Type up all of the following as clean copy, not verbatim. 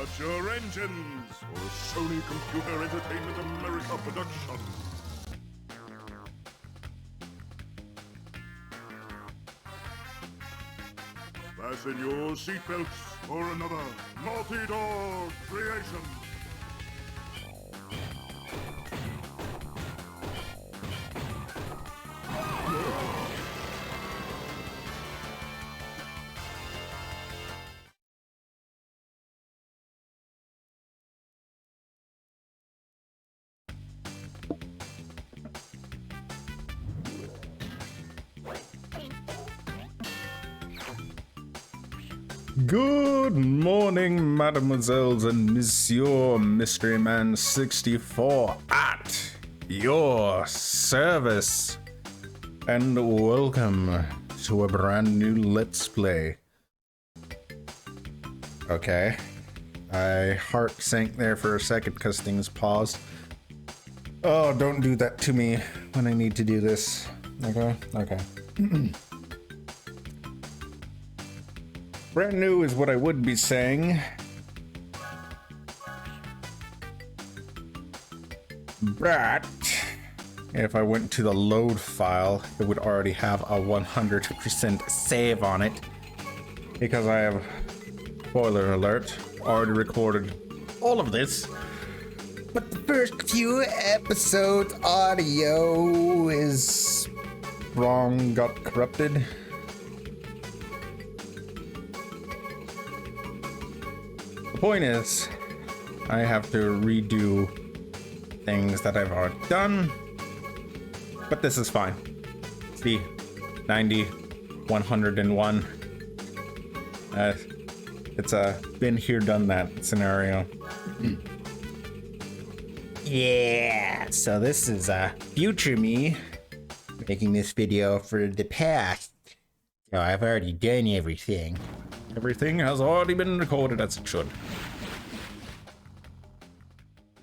Start your engines for a Sony Computer Entertainment America production. Fasten your seatbelts for another Naughty Dog creation. Good morning, mademoiselles and monsieur, Mystery Man 64 at your service, and welcome to a brand new Let's Play. Okay, I heart sank there for a second because things paused. Oh, don't do that to me when I need to do this. Okay. Brand new is what I would be saying. But if I went to the load file, it would already have a 100% save on it. Because I have, spoiler alert, already recorded all of this. But the first few episodes audio is wrong, got corrupted. Point is, I have to redo things that I've already done, but this is fine. See, 90, 101. It's a been here, done that scenario. Yeah, so this is future me making this video for the past. So I've already done everything. Everything has already been recorded as it should.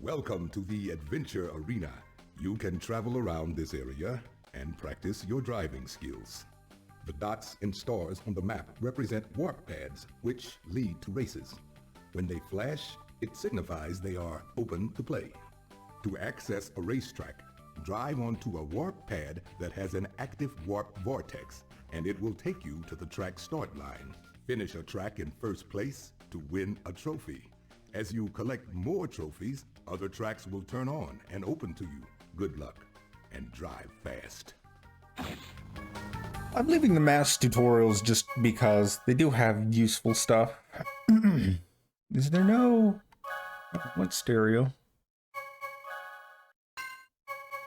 Welcome to the Adventure Arena. You can travel around this area and practice your driving skills. The dots and stars on the map represent warp pads, which lead to races. When they flash, it signifies they are open to play. To access a racetrack, drive onto a warp pad that has an active warp vortex, and it will take you to the track start line. Finish a track in first place to win a trophy. As you collect more trophies, other tracks will turn on and open to you. Good luck, and drive fast. I'm leaving the mass tutorials just because they do have useful stuff. Is there no... What stereo?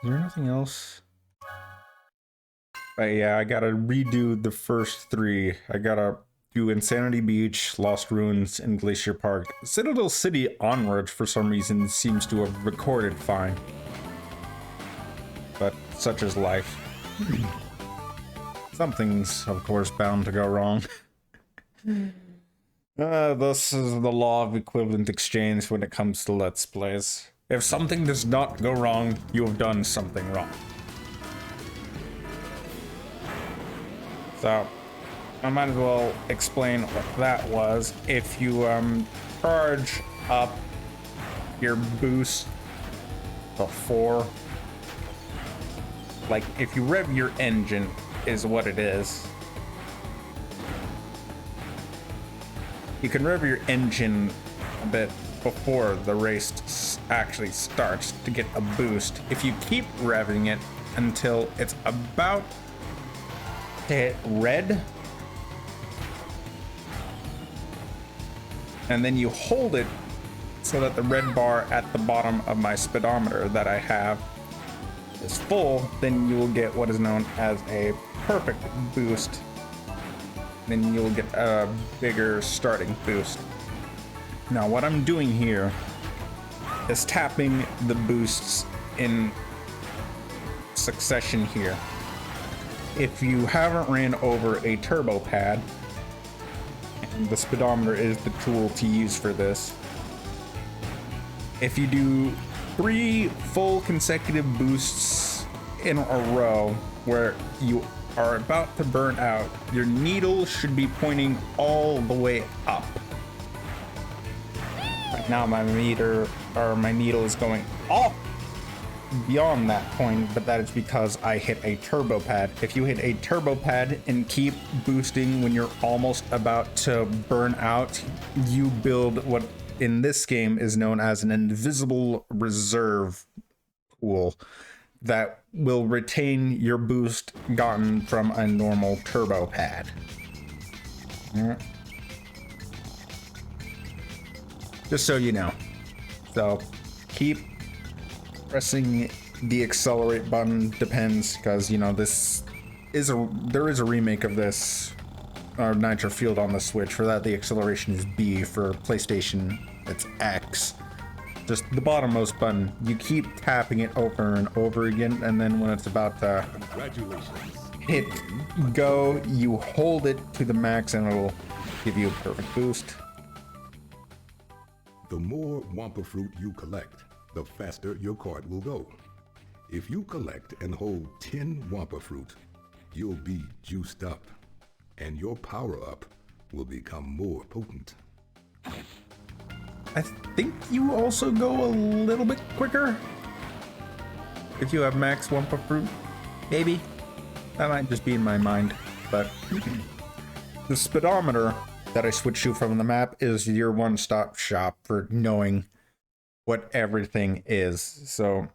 Is there nothing else? But yeah, I gotta redo the first three. I gotta do Insanity Beach, Lost Ruins, and Glacier Park. Citadel City onward, for some reason, seems to have recorded fine. But such is life. Something's, of course, bound to go wrong. This is the law of equivalent exchange when it comes to Let's Plays. If something does not go wrong, you have done something wrong. So, I might as well explain what that was. If you charge up your boost before, like if you rev your engine is what it is. You can rev your engine a bit before the race actually starts to get a boost. If you keep revving it until it's about to hit red, and then you hold it so that the red bar at the bottom of my speedometer that I have is full, then you will get what is known as a perfect boost. Then you'll get a bigger starting boost. Now what I'm doing here is tapping the boosts in succession here. If you haven't ran over a turbo pad, the speedometer is the tool to use for this. If you do 3 full consecutive boosts in a row where you are about to burn out, your needle should be pointing all the way up. Now my meter, or my needle, is going off beyond that point, but that is because I hit a turbo pad. If you hit a turbo pad and keep boosting when you're almost about to burn out, you build what in this game is known as an invisible reserve pool that will retain your boost gotten from a normal turbo pad. Just so you know. So keep pressing the accelerate button. Depends, because you know there is a remake of this Nitro Field on the Switch. For that, the acceleration is B. For PlayStation, it's X. Just the bottommost button. You keep tapping it over and over again, and then when it's about to hit go, you hold it to the max, and it'll give you a perfect boost. The more Wampa fruit you collect, the faster your cart will go. If you collect and hold 10 Wampa fruit, you'll be juiced up, and your power-up will become more potent. I think you also go a little bit quicker if you have max Wampa fruit. Maybe. That might just be in my mind, but the speedometer that I switched to from the map is your one-stop shop for knowing what everything is. So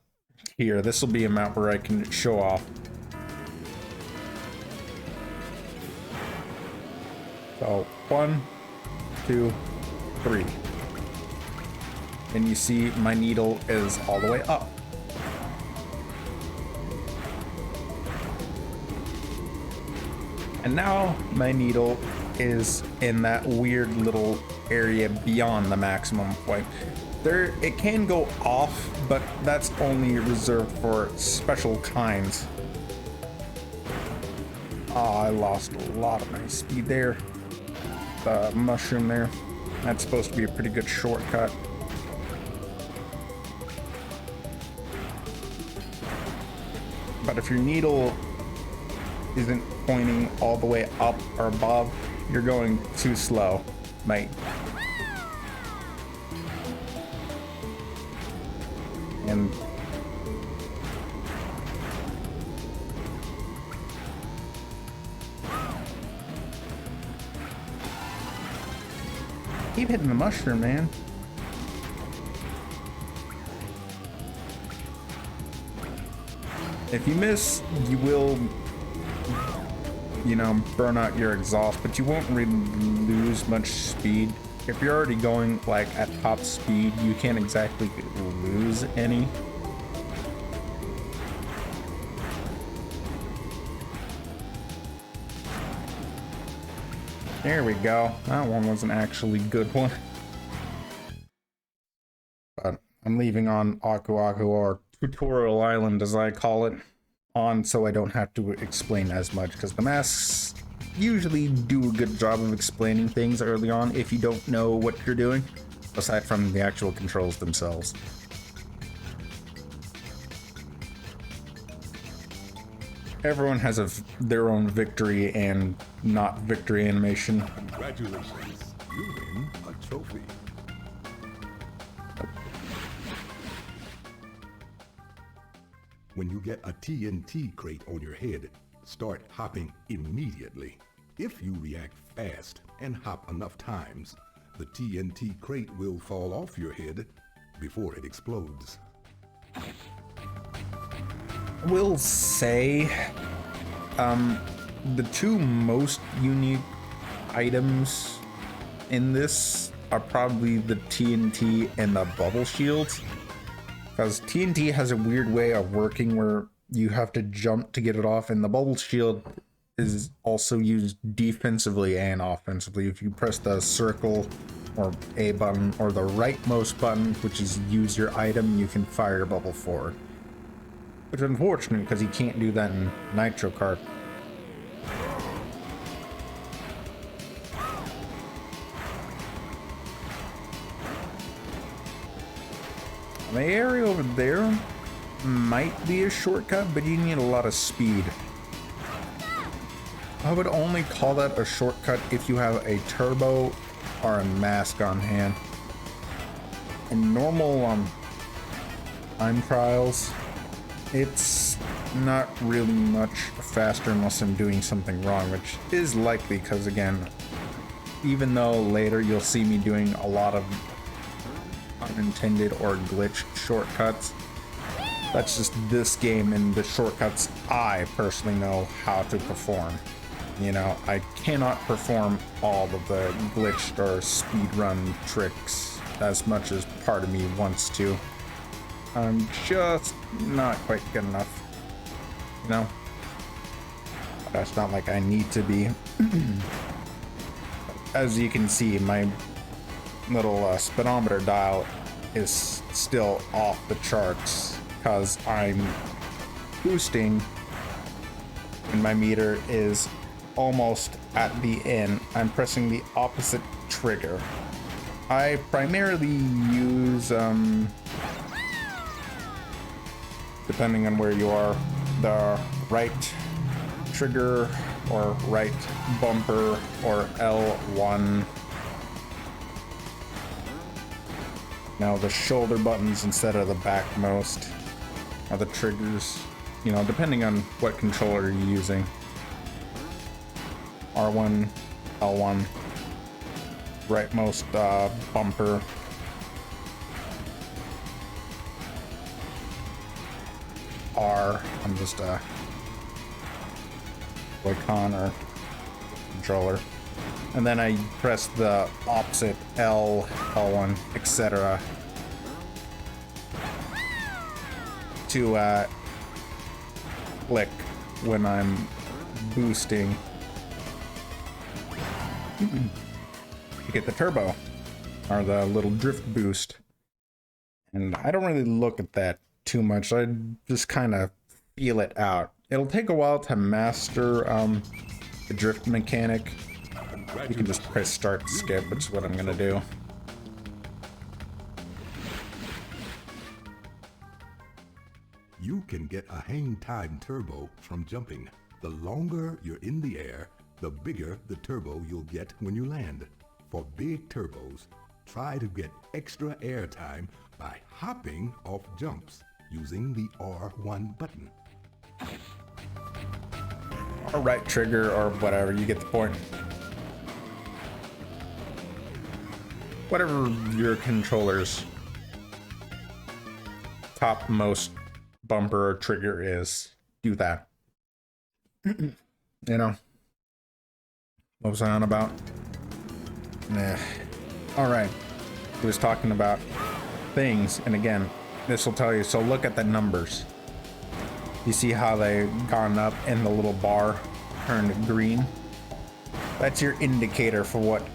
here, this will be a map where I can show off. So 1, 2, 3. And you see my needle is all the way up. And now my needle is in that weird little area beyond the maximum point. There, it can go off, but that's only reserved for special kinds. Oh, I lost a lot of my speed there. The mushroom there. That's supposed to be a pretty good shortcut. But if your needle isn't pointing all the way up or above, you're going too slow, mate. And keep hitting the mushroom, man. If you miss, you will, you know, burn out your exhaust, but you won't really lose much speed. If you're already going like at top speed, you can't exactly lose any. There we go. That one was an actually good one. But I'm leaving on Aku Aku, or Tutorial Island as I call it, on so I don't have to explain as much, because the masks usually do a good job of explaining things early on if you don't know what you're doing, aside from the actual controls themselves. Everyone has their own victory and not victory animation. Congratulations, you win a trophy. When you get a TNT crate on your head, start hopping immediately. If you react fast and hop enough times, the TNT crate will fall off your head before it explodes. I will say, the two most unique items in this are probably the TNT and the bubble shields. Because TNT has a weird way of working where you have to jump to get it off, and the bubble shield is also used defensively and offensively. If you press the circle or A button or the rightmost button, which is use your item, you can fire your bubble forward. Which is unfortunate because you can't do that in Nitro Kart. The area over there might be a shortcut, but you need a lot of speed. I would only call that a shortcut if you have a turbo or a mask on hand. in normal time trials, it's not really much faster unless I'm doing something wrong, which is likely because, again, even though later you'll see me doing a lot of unintended or glitched shortcuts, that's just this game and the shortcuts I personally know how to perform. You know, I cannot perform all of the glitched or speedrun tricks as much as part of me wants to. I'm just not quite good enough, you know? That's not like I need to be. As you can see, my little speedometer dial is still off the charts because I'm boosting and my meter is almost at the end. I'm pressing the opposite trigger. I primarily use, depending on where you are, the right trigger or right bumper or L1. Now the shoulder buttons instead of the backmost are the triggers, you know, depending on what controller you're using. R1, L1, rightmost bumper. R, I'm just a Joy-Con or controller. And then I press the opposite L, L1, etc. to click when I'm boosting. You get the turbo or the little drift boost, and I don't really look at that too much. I just kind of feel it out. It'll take a while to master the drift mechanic. You can just press start and skip, which is what I'm gonna do. You can get a hang time turbo from jumping. The longer you're in the air, the bigger the turbo you'll get when you land. For big turbos, try to get extra air time by hopping off jumps using the R1 button. Or right trigger or whatever, you get the point. Whatever your controller's topmost bumper or trigger is, do that. You know. What was I on about? Nah. Alright. He was talking about things, and again, this will tell you, so look at the numbers. You see how they've gone up and the little bar turned green? That's your indicator for what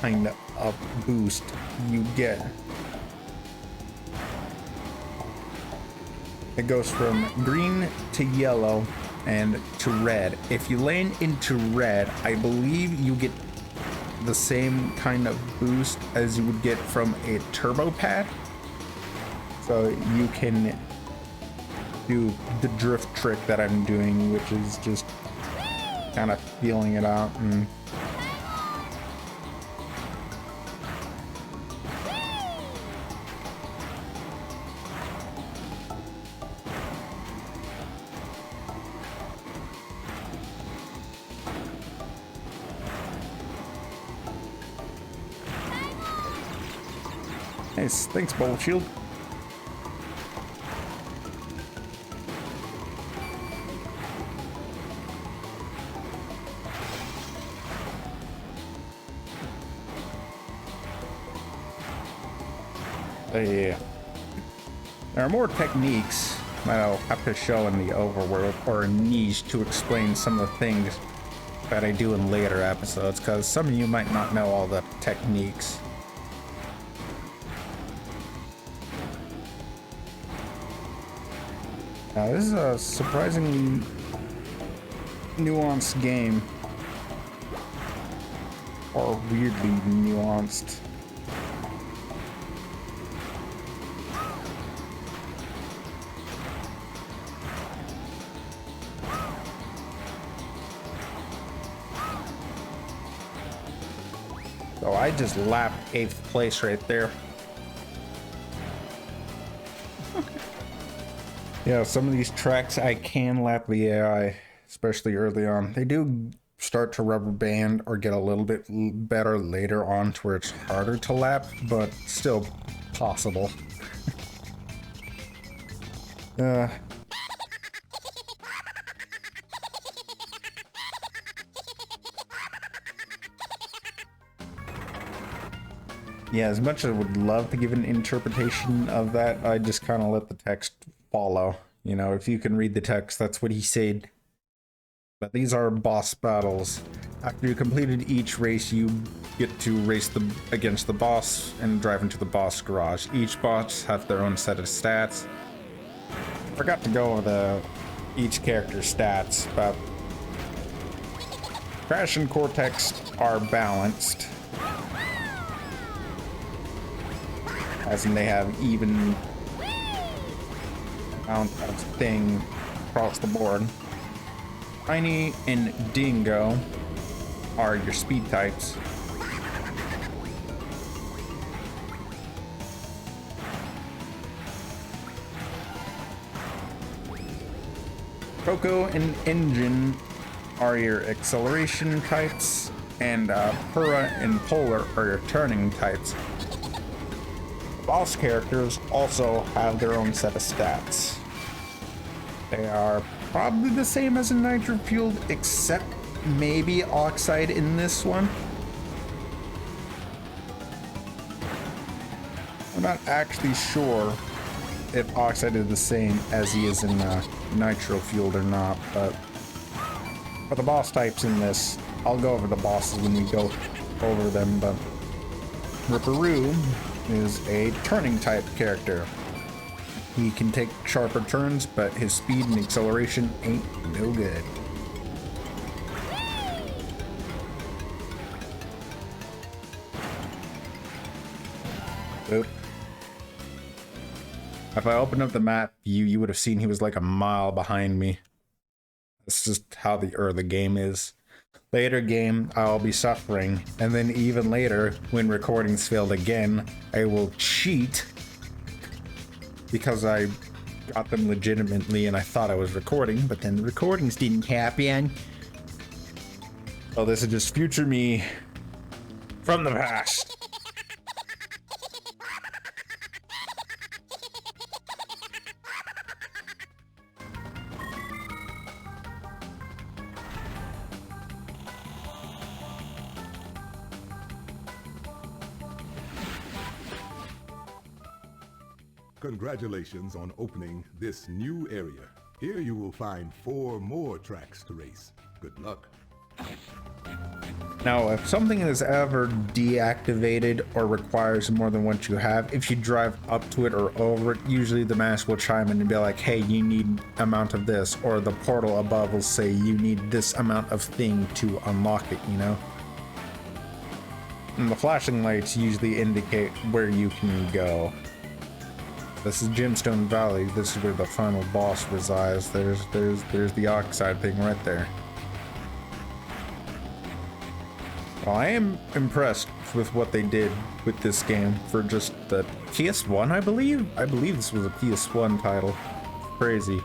kind of boost you get. It goes from green to yellow and to red. If you land into red, I believe you get the same kind of boost as you would get from a turbo pad. So you can do the drift trick that I'm doing, which is just kind of feeling it out and nice. Thanks, Bolt Shield. Yeah. There are more techniques that I'll have to show in the overworld or niche to explain some of the things that I do in later episodes, because some of you might not know all the techniques. Now, this is a surprisingly nuanced game, or weirdly nuanced. So I just lapped 8th place right there. Yeah, some of these tracks I can lap the AI, especially early on. They do start to rubber band or get a little bit better later on to where it's harder to lap, but still possible. Yeah, as much as I would love to give an interpretation of that, I just kind of let the text follow. You know, if you can read the text, that's what he said. But these are boss battles. After you completed each race, you get to race against the boss and drive into the boss garage. Each boss has their own set of stats. Forgot to go over each character's stats, but Crash and Cortex are balanced. As in they have even amount of thing across the board. Tiny and Dingo are your speed types. Coco and Engine are your acceleration types, and Pura and Polar are your turning types. Boss characters also have their own set of stats. They are probably the same as in Nitro Fueled, except maybe Oxide in this one. I'm not actually sure if Oxide is the same as he is in Nitro Fueled or not, but for the boss types in this, I'll go over the bosses when we go over them, but Ripperoo is a turning type character. He can take sharper turns, but his speed and acceleration ain't no good. Oop. If I opened up the map view, you would have seen he was like a mile behind me. That's just how the early game is. Later game, I'll be suffering, and then even later, when recordings failed again, I will cheat because I got them legitimately and I thought I was recording, but then the recordings didn't happen. Oh, this is just future me from the past. Congratulations on opening this new area. Here you will find 4 more tracks to race. Good luck. Now, if something is ever deactivated or requires more than what you have, if you drive up to it or over it, usually the mask will chime in and be like, hey, you need amount of this, or the portal above will say you need this amount of thing to unlock it, you know? And the flashing lights usually indicate where you can go. This is Gemstone Valley. This is where the final boss resides. There's the Oxide thing right there. Well, I am impressed with what they did with this game for just the PS1, I believe. I believe this was a PS1 title. Crazy.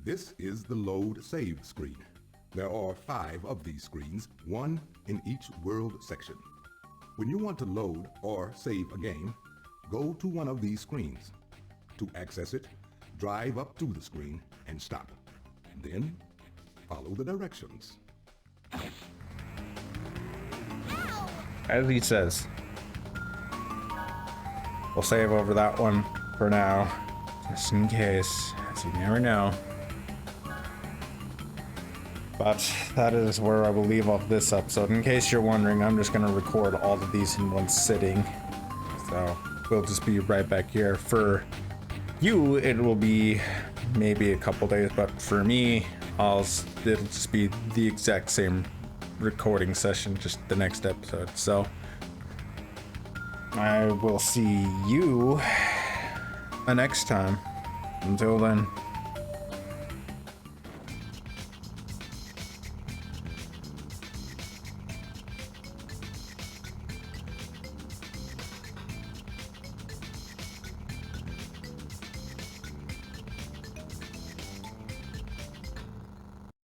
This is the load save screen. There are 5 of these screens, 1 in each world section. When you want to load or save a game, go to one of these screens. To access it, drive up to the screen and stop. Then, follow the directions. As he says. We'll save over that one for now, just in case, as you never know. But that is where I will leave off this episode. In case you're wondering, I'm just going to record all of these in one sitting. So we'll just be right back here. For you, it will be maybe a couple days, but for me, it'll just be the exact same recording session, just the next episode. So I will see you next time. Until then.